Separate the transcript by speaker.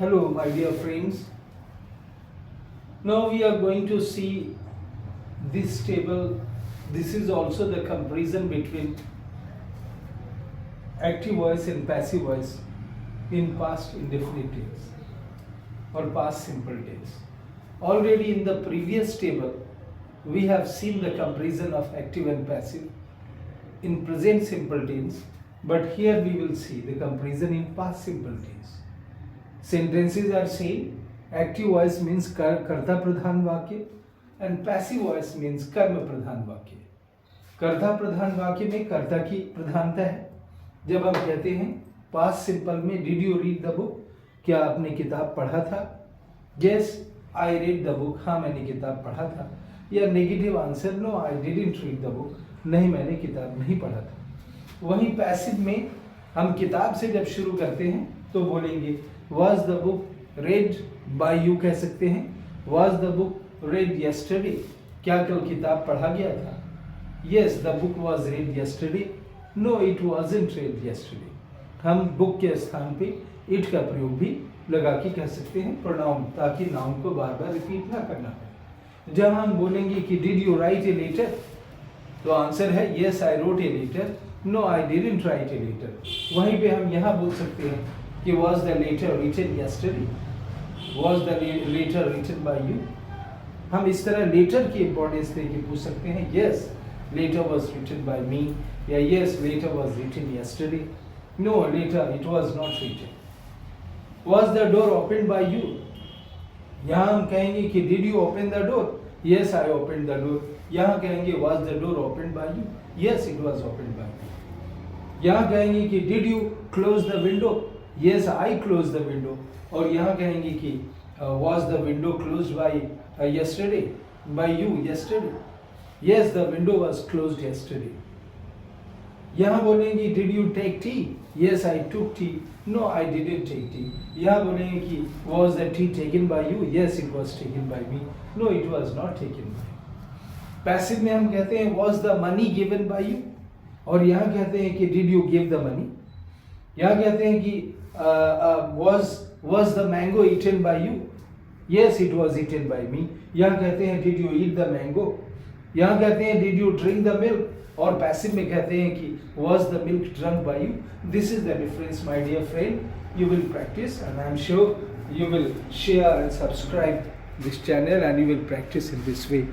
Speaker 1: Hello, my dear friends. Now we are going to see this table. This is also the comparison between active voice and passive voice in past indefinite tense or past simple tense. Already in the previous table, we have seen the comparison of active and passive in present simple tense, but here we will see the comparison in past simple tense. Sentences are same. Active voice means कर्ता प्रधान वाक्य and passive voice means कर्म प्रधान वाक्य. कर्ता प्रधान वाक्य में कर्ता की प्रधानता है. जब हम कहते हैं past simple में did you read the book, क्या आपने किताब पढ़ा था? Yes, I read the book. हाँ मैंने किताब पढ़ा था. या negative answer, no I didn't read the book. नहीं मैंने किताब नहीं पढ़ा था. वहीं पैसिव में हम किताब से जब शुरू करते हैं तो बोलेंगे Was the book read by you कह सकते हैं. Was the book read yesterday? क्या कल किताब पढ़ा गया था? Yes, the book was read yesterday. No, it wasn't read yesterday. हम book के स्थान पे it का प्रयोग भी लगा के कह सकते हैं प्रोनाउन, ताकि नाउन को बार बार रिपीट ना करना पड़े. जब हम बोलेंगे कि did you write a letter, तो आंसर है yes, I wrote a letter. No, I didn't write a letter. वहीं पे हम यहाँ बोल सकते हैं कि was the letter written yesterday? Was the letter written by you? हम इस तरह लेटर की इंपॉर्टेंस देके पूछ सकते हैं. Yes, letter was written by me. या yes, letter was written yesterday. No, letter it was not written. Was the door opened by you? यहाँ हम कहेंगे कि did you open the door? Yes, I opened the door. यहाँ कहेंगे was the door opened by you? Yes, it was opened by me. यहाँ कहेंगे कि did you close the window? Yes, I closed the window. और यहाँ कहेंगे कि was the window closed by yesterday? By you yesterday? Yes, the window was closed yesterday. यहाँ बोलेंगे did you take tea? Yes, I took tea. No, I didn't take tea. यहाँ बोलेंगे कि was the tea taken by you? Yes, it was taken by me. No, it was not taken by me. Passive में हम कहते हैं was the money given by you? और यहाँ कहते हैं कि did you give the money? यहाँ कहते हैं कि was the mango eaten by you? Yes, it was eaten by me. यहाँ कहते हैं did you eat the mango? यहाँ कहते हैं did you drink the milk? और पैसिव में कहते हैं कि was the milk drunk by you? This is the difference, my dear friend. You will practice and I am sure you will share and subscribe this channel and you will practice in this way.